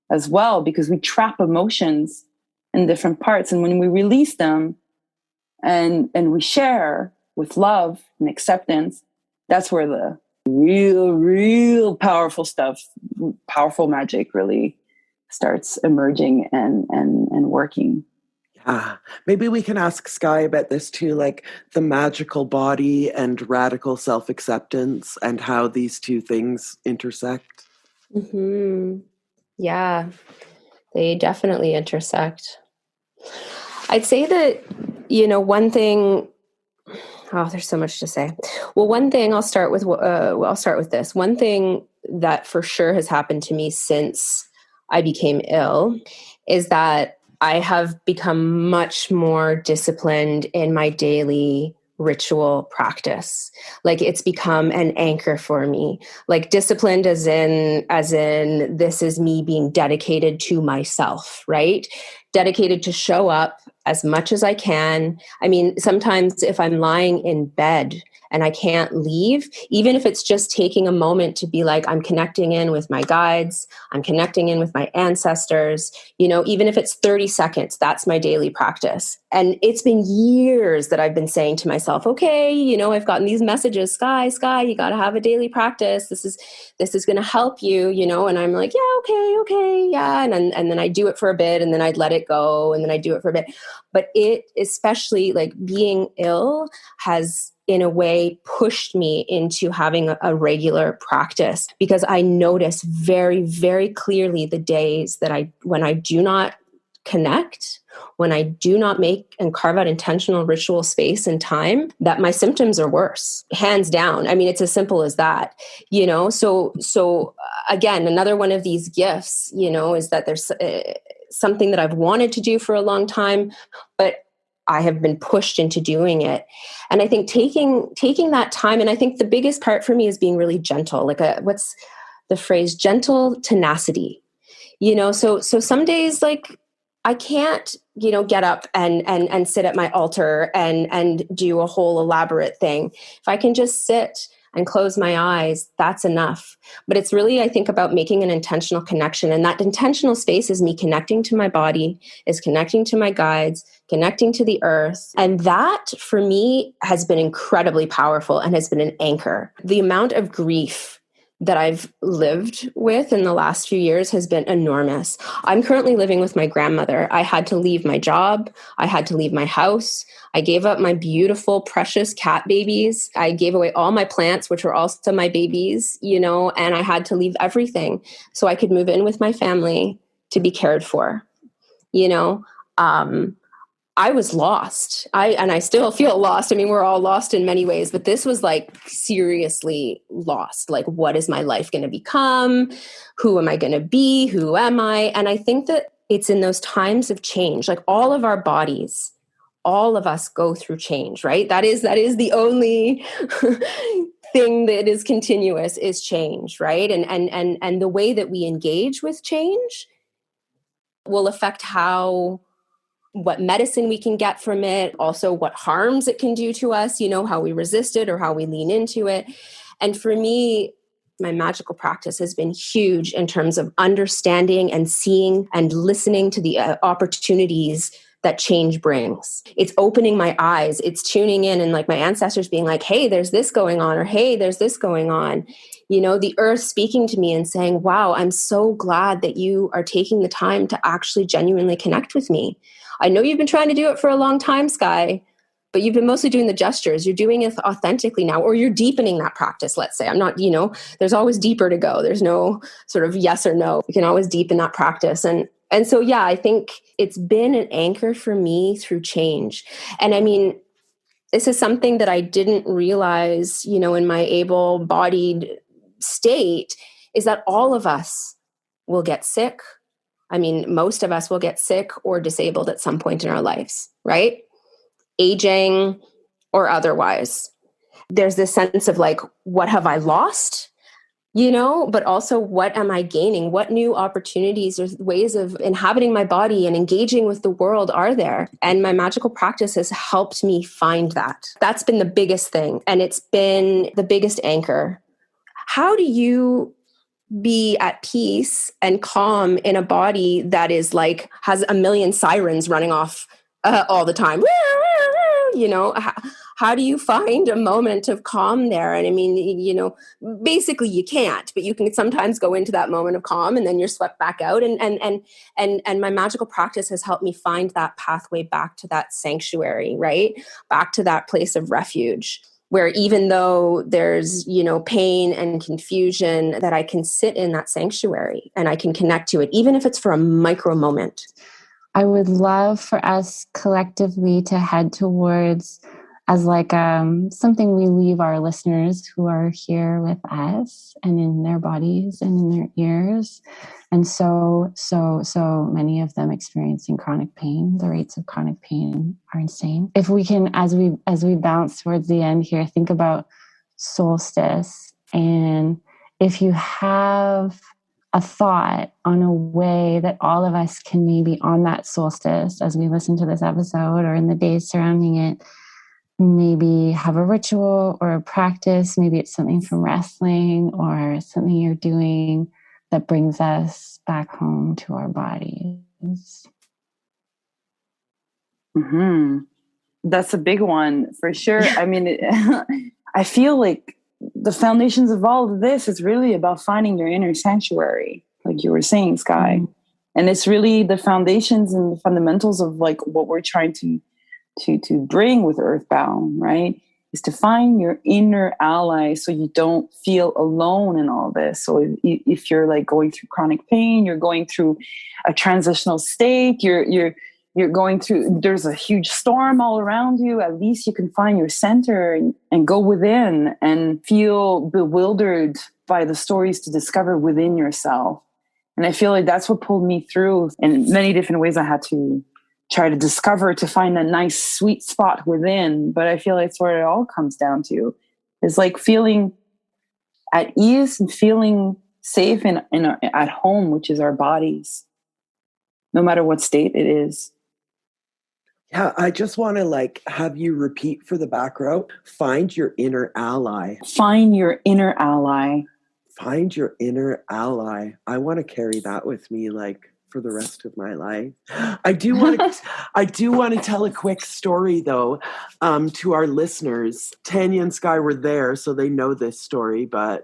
as well, because we trap emotions in different parts. And when we release them and we share with love and acceptance, that's where the real powerful stuff, powerful magic really starts emerging and working. Yeah, maybe we can ask Skye about this too, like the magical body and radical self-acceptance and how these two things intersect. Mm-hmm. Yeah, they definitely intersect. I'd say that, one thing, there's so much to say. Well, one thing I'll start with this. One thing that for sure has happened to me since I became ill is that I have become much more disciplined in my daily ritual practice. Like it's become an anchor for me. Like disciplined as in this is me being dedicated to myself, right? Dedicated to show up as much as I can. I mean, sometimes if I'm lying in bed and I can't leave, even if it's just taking a moment to be like, I'm connecting in with my guides, I'm connecting in with my ancestors, even if it's 30 seconds, that's my daily practice. And it's been years that I've been saying to myself, okay, I've gotten these messages, Skye, you got to have a daily practice. This is going to help you, and I'm like, yeah, okay. Yeah. And then I do it for a bit and then I'd let it go. And then I do it for a bit. But it, especially like being ill, has in a way pushed me into having a regular practice, because I notice very, very clearly the days that when I do not connect, when I do not make and carve out intentional ritual space and time, that my symptoms are worse, hands down. I mean, it's as simple as that, So again, another one of these gifts, is that there's something that I've wanted to do for a long time, but I have been pushed into doing it. And I think taking that time, and I think the biggest part for me is being really gentle, like what's the phrase, gentle tenacity, so some days, like, I can't, get up and sit at my altar and do a whole elaborate thing. If I can just sit and close my eyes, that's enough. But it's really, I think, about making an intentional connection. And that intentional space is me connecting to my body, is connecting to my guides, connecting to the earth. And that, for me, has been incredibly powerful and has been an anchor. The amount of grief that I've lived with in the last few years has been enormous. I'm currently living with my grandmother. I had to leave my job. I had to leave my house. I gave up my beautiful, precious cat babies. I gave away all my plants, which were also my babies, and I had to leave everything so I could move in with my family to be cared for, I was lost. I still feel lost. I mean, we're all lost in many ways, but this was like seriously lost. Like, what is my life going to become? Who am I going to be? Who am I? And I think that it's in those times of change, like all of our bodies, all of us go through change, right? That is the only thing that is continuous is change, right? And the way that we engage with change will affect how what medicine we can get from it, also what harms it can do to us, how we resist it or how we lean into it. And for me, my magical practice has been huge in terms of understanding and seeing and listening to the opportunities that change brings. It's opening my eyes. It's tuning in and like my ancestors being like, hey, there's this going on, or hey, there's this going on. The earth speaking to me and saying, wow, I'm so glad that you are taking the time to actually genuinely connect with me. I know you've been trying to do it for a long time, Skye, but you've been mostly doing the gestures. You're doing it authentically now, or you're deepening that practice, let's say. I'm not, there's always deeper to go. There's no sort of yes or no. You can always deepen that practice. And so, yeah, I think it's been an anchor for me through change. And I mean, this is something that I didn't realize, in my able-bodied state, is that all of us will get sick. I mean, most of us will get sick or disabled at some point in our lives, right? Aging or otherwise. There's this sense of like, what have I lost? But also what am I gaining? What new opportunities or ways of inhabiting my body and engaging with the world are there? And my magical practice has helped me find that. That's been the biggest thing. And it's been the biggest anchor. How do you be at peace and calm in a body that is like, has a million sirens running off all the time? How do you find a moment of calm there? And I mean, basically you can't, but you can sometimes go into that moment of calm and then you're swept back out. And my magical practice has helped me find that pathway back to that sanctuary, right? Back to that place of refuge, where even though there's, pain and confusion, that I can sit in that sanctuary and I can connect to it, even if it's for a micro moment. I would love for us collectively to head towards, as like something we leave our listeners who are here with us and in their bodies and in their ears. And so many of them experiencing chronic pain. The rates of chronic pain are insane. If we can, as we bounce towards the end here, think about solstice. And if you have a thought on a way that all of us can maybe on that solstice, as we listen to this episode or in the days surrounding it, maybe have a ritual or a practice. Maybe it's something from wrestling or something you're doing that brings us back home to our bodies. Mm-hmm. That's a big one for sure. I mean, I feel like the foundations of all of this is really about finding your inner sanctuary, like you were saying, Skye. Mm-hmm. And it's really the foundations and the fundamentals of like what we're trying to bring with Earthbound, right? Is to find your inner ally so you don't feel alone in all this. So if you're like going through chronic pain, you're going through a transitional state, you're going through, there's a huge storm all around you, at least you can find your center and go within and feel bewildered by the stories to discover within yourself. And I feel like that's what pulled me through in many different ways. I had to try to discover, to find a nice sweet spot within. But I feel like it's where it all comes down to, is like feeling at ease and feeling safe at home, which is our bodies, no matter what state it is. Yeah, I just want to like have you repeat for the back row. Find your inner ally. Find your inner ally. Find your inner ally. I want to carry that with me like for the rest of my life. I do want to tell a quick story though, to our listeners. Tanya and Skye were there, so they know this story. But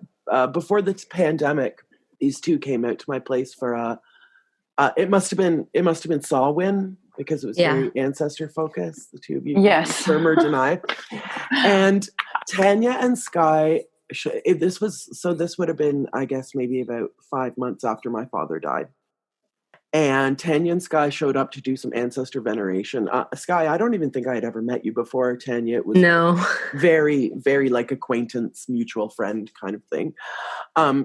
before the pandemic, these two came out to my place for it must have been Samhain, because it was very ancestor focused. The two of you, yes, affirm or deny. And Tanya and Skye, this would have been, I guess, maybe about 5 months after my father died. And Tanya and Skye showed up to do some ancestor veneration. Skye, I don't even think I had ever met you before. Tanya, it was very, very like acquaintance, mutual friend kind of thing.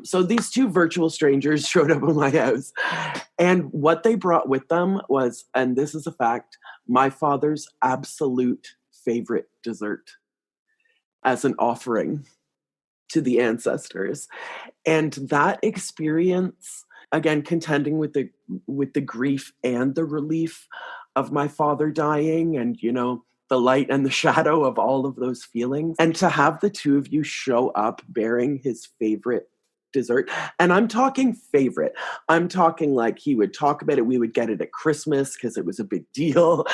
So these two virtual strangers showed up at my house. And what they brought with them was, and this is a fact, my father's absolute favorite dessert as an offering to the ancestors. And that experience, again, contending with the grief and the relief of my father dying, and, you know, the light and the shadow of all of those feelings. And to have the two of you show up bearing his favorite dessert. And I'm talking favorite. I'm talking like he would talk about it. We would get it at Christmas because it was a big deal.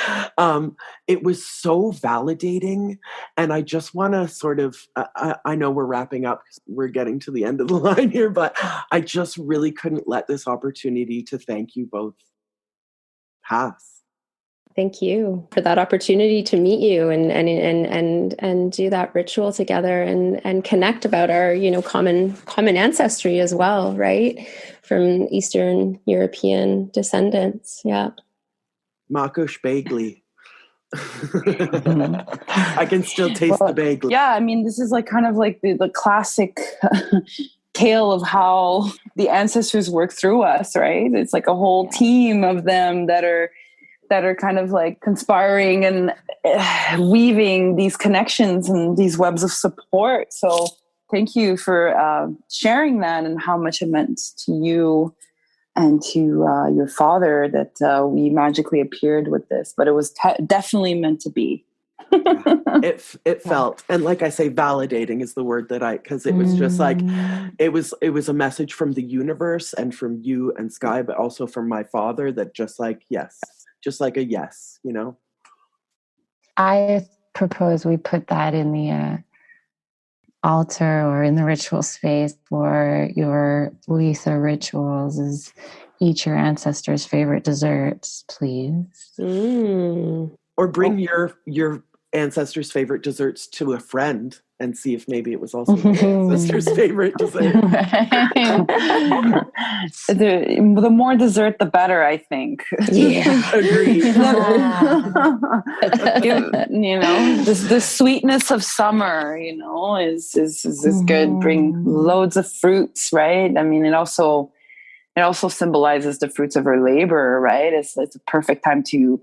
It was so validating. And I just want to sort of, I know we're wrapping up. We're getting to the end of the line here, but I just really couldn't let this opportunity to thank you both pass. Thank you for that opportunity to meet you and do that ritual together and connect about our, you know, common ancestry as well, right? From Eastern European descendants. Yeah. Makush Bagli. I can still taste the bagel. Yeah, I mean, this is like kind of like the classic tale of how the ancestors work through us, right? It's like a whole team of them that are kind of like conspiring and weaving these connections and these webs of support. So thank you for sharing that and how much it meant to you and to your father that we magically appeared with this. But it was definitely meant to be. It felt, and like I say, validating is the word that because it was just like, it was a message from the universe and from you and Skye, but also from my father that just like, yes. Just like a yes, you know? I propose we put that in the altar or in the ritual space for your Litha rituals is eat your ancestors' favorite desserts, please. Or bring your ancestors' favorite desserts to a friend and see if maybe it was also your ancestors' favorite dessert. The more dessert, the better, I think. Yeah. Agreed. You know, the sweetness of summer, you know, is good. Bring loads of fruits, right? I mean, it also symbolizes the fruits of her labor, right? It's a perfect time to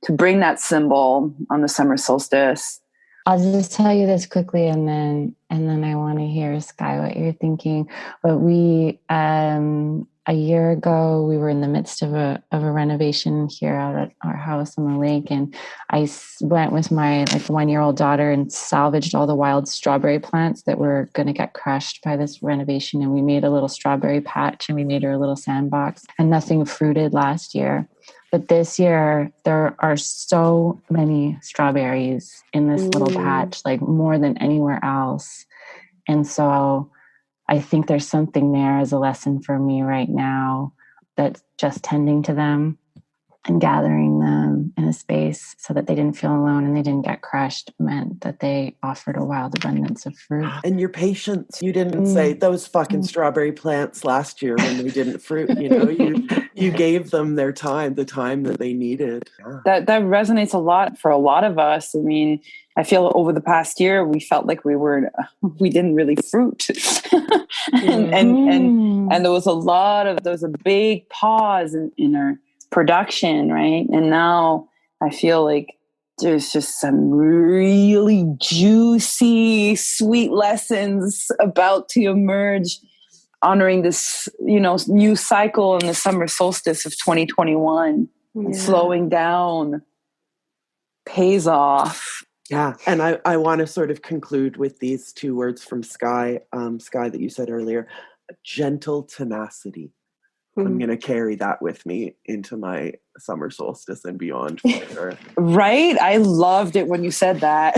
bring that symbol on the summer solstice. I'll just tell you this quickly, and then I want to hear, Skye, what you're thinking. But we, a year ago, we were in the midst of a renovation here out at our house on the lake, and I went with my 1-year-old daughter and salvaged all the wild strawberry plants that were going to get crushed by this renovation, and we made a little strawberry patch, and we made her a little sandbox, and nothing fruited last year. But this year, there are so many strawberries in this little patch, like more than anywhere else. And so I think there's something there as a lesson for me right now that's just tending to them and gathering them in a space so that they didn't feel alone and they didn't get crushed meant that they offered a wild abundance of fruit. And your patience, you didn't say those fucking strawberry plants last year when they didn't fruit, you know, you gave them their time, the time that they needed. Yeah. That resonates a lot for a lot of us. I mean, I feel over the past year, we felt like we didn't really fruit. and there was a big pause in our production, right? And now I feel like there's just some really juicy, sweet lessons about to emerge, honoring this, you know, new cycle in the summer solstice of 2021. And slowing down pays off. Yeah, and I want to sort of conclude with these two words from Skye, Skye, that you said earlier: gentle tenacity. I'm going to carry that with me into my summer solstice and beyond. For sure. Right? I loved it when you said that.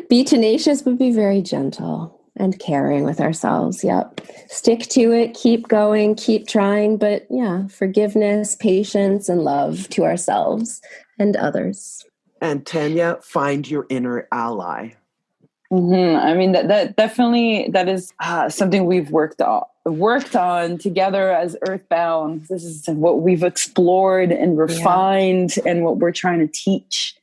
Be tenacious, but be very gentle and caring with ourselves. Yep. Stick to it. Keep going. Keep trying. But yeah, forgiveness, patience, and love to ourselves and others. And Tanya, find your inner ally. I mean, that definitely, that is something we've worked on together as Earthbound. This is what we've explored and refined and what we're trying to teach.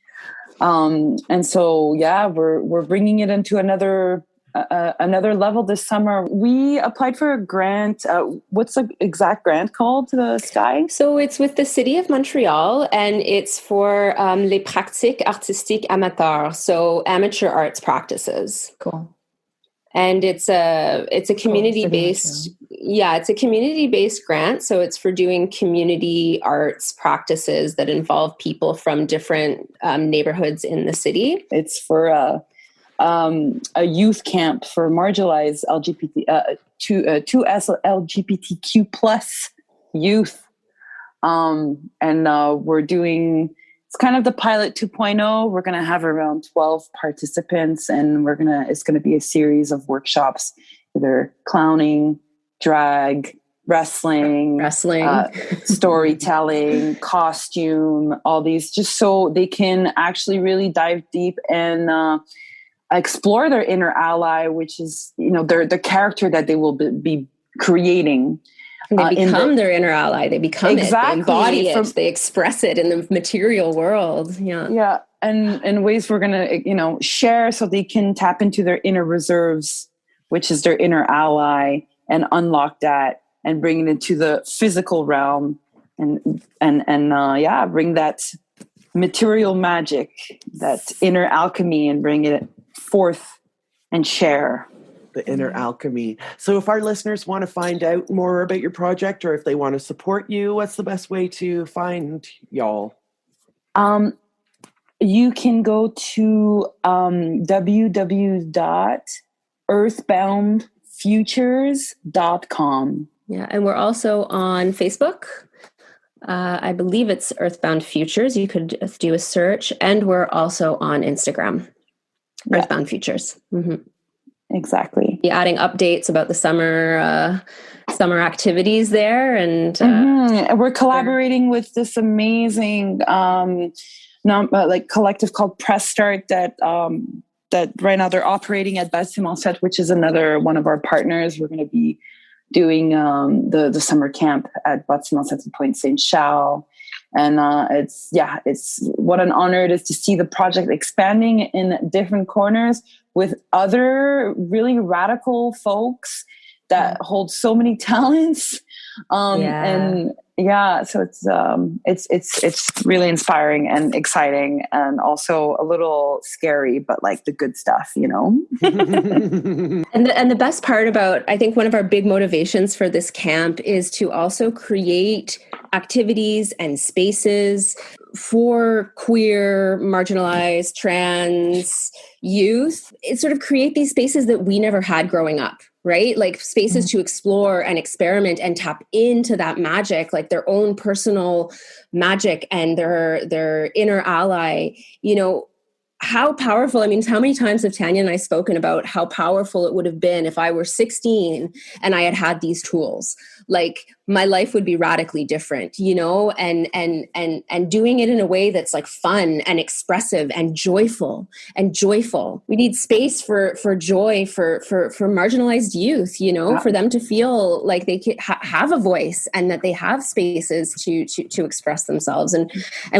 And so, we're bringing it into another level this summer. We applied for a grant. What's the exact grant called, Skye? So it's with the City of Montreal, and it's for les pratiques artistiques amateurs, so amateur arts practices. Cool. And it's a community-based, it's a community-based grant. So it's for doing community arts practices that involve people from different neighborhoods in the city. It's for a youth camp for marginalized LGBTQ plus youth. We're doing, it's kind of the pilot 2.0. We're going to have around 12 participants, and it's going to be a series of workshops, either clowning, drag, wrestling, storytelling, costume, all these, just so they can actually really dive deep and explore their inner ally, which is, the character that they will be creating. They become their inner ally. They become it. They embody it. They express it in the material world. Yeah. Yeah. And in ways we're going to, share so they can tap into their inner reserves, which is their inner ally, and unlock that and bring it into the physical realm and bring that material magic, that inner alchemy, and bring it forth and share. The inner alchemy. So if our listeners want to find out more about your project, or if they want to support you, what's the best way to find y'all? You can go to www.earthboundfutures.com. Yeah, and we're also on Facebook. I believe it's Earthbound Futures. You could do a search. And we're also on Instagram, Earthbound Futures. Mm-hmm. Exactly. Adding updates about the summer activities there, and we're collaborating with this amazing collective called Press Start that right now they're operating at Bastiment, which is another one of our partners. We're going to be doing the summer camp at Bastiment in Point Saint Charles. And it's what an honor it is to see the project expanding in different corners with other really radical folks that hold so many talents. So it's really inspiring and exciting, and also a little scary, but like the good stuff, And the best part about, I think one of our big motivations for this camp is to also create activities and spaces for queer, marginalized, trans youth. It's sort of create these spaces that we never had growing up, right? Like spaces to explore and experiment and tap into that magic, like their own personal magic and their inner ally. How powerful, how many times have Tanya and I spoken about how powerful it would have been if I were 16 and I had these tools? Like my life would be radically different, and doing it in a way that's like fun and expressive and joyful. We need space for joy, for marginalized youth, for them to feel like they can have a voice and that they have spaces to express themselves. And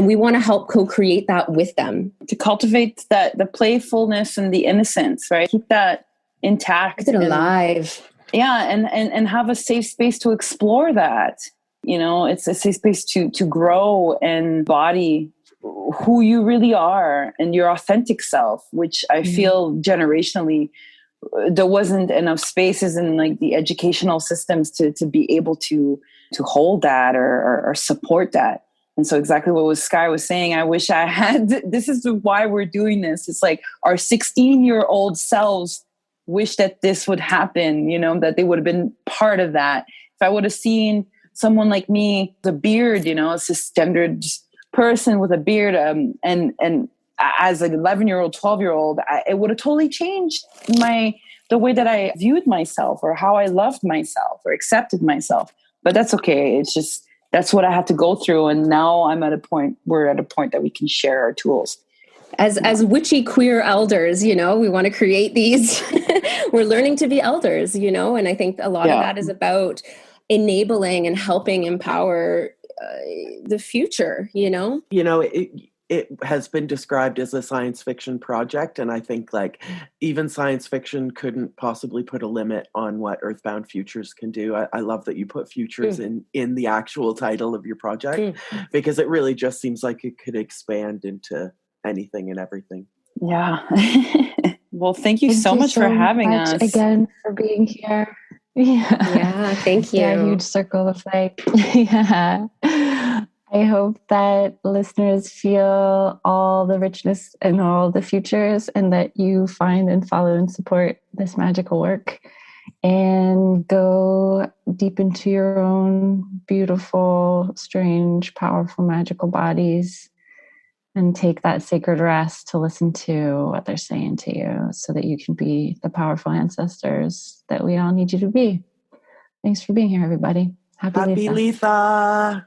we want to help co-create that with them. To cultivate the playfulness and the innocence, right? Keep that intact. Keep it alive. And have a safe space to explore that. It's a safe space to grow and embody who you really are and your authentic self, which I feel generationally there wasn't enough spaces in like the educational systems to be able to hold that or support that. And so exactly what Skye was saying, I wish I had, this is why we're doing this. It's like our 16-year-old selves wish that this would happen, that they would have been part of that. If I would have seen someone like me, the beard, a cisgendered person with a beard, and as an 11-year-old, 12-year-old, it would have totally changed the way that I viewed myself or how I loved myself or accepted myself. But that's okay. It's just, that's what I had to go through. And now we're at a point that we can share our tools. As witchy queer elders, we want to create these, we're learning to be elders, and I think a lot of that is about enabling and helping empower the future, It has been described as a science fiction project, and I think like even science fiction couldn't possibly put a limit on what Earthbound Futures can do. I love that you put futures in the actual title of your project because it really just seems like it could expand into anything and everything. Yeah. Well, thank you so much for having us. Again, for being here. Yeah, thank you. Yeah, huge circle of life. Yeah. I hope that listeners feel all the richness and all the futures, and that you find and follow and support this magical work and go deep into your own beautiful, strange, powerful, magical bodies and take that sacred rest to listen to what they're saying to you so that you can be the powerful ancestors that we all need you to be. Thanks for being here, everybody. Happy Litha.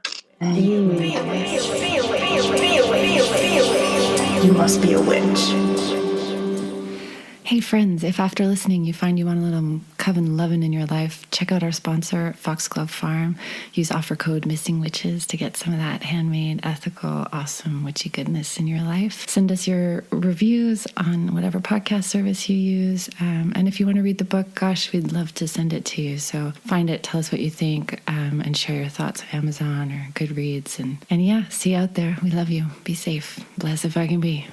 You must be a witch. Hey friends, if after listening you find you want a little coven loving in your life, check out our sponsor, Foxglove Farm. Use offer code Missing Witches to get some of that handmade, ethical, awesome witchy goodness in your life. Send us your reviews on whatever podcast service you use. And if you want to read the book, gosh, we'd love to send it to you. So find it, tell us what you think, and share your thoughts on Amazon or Goodreads. And yeah, see you out there. We love you. Be safe. Blessed if I can be.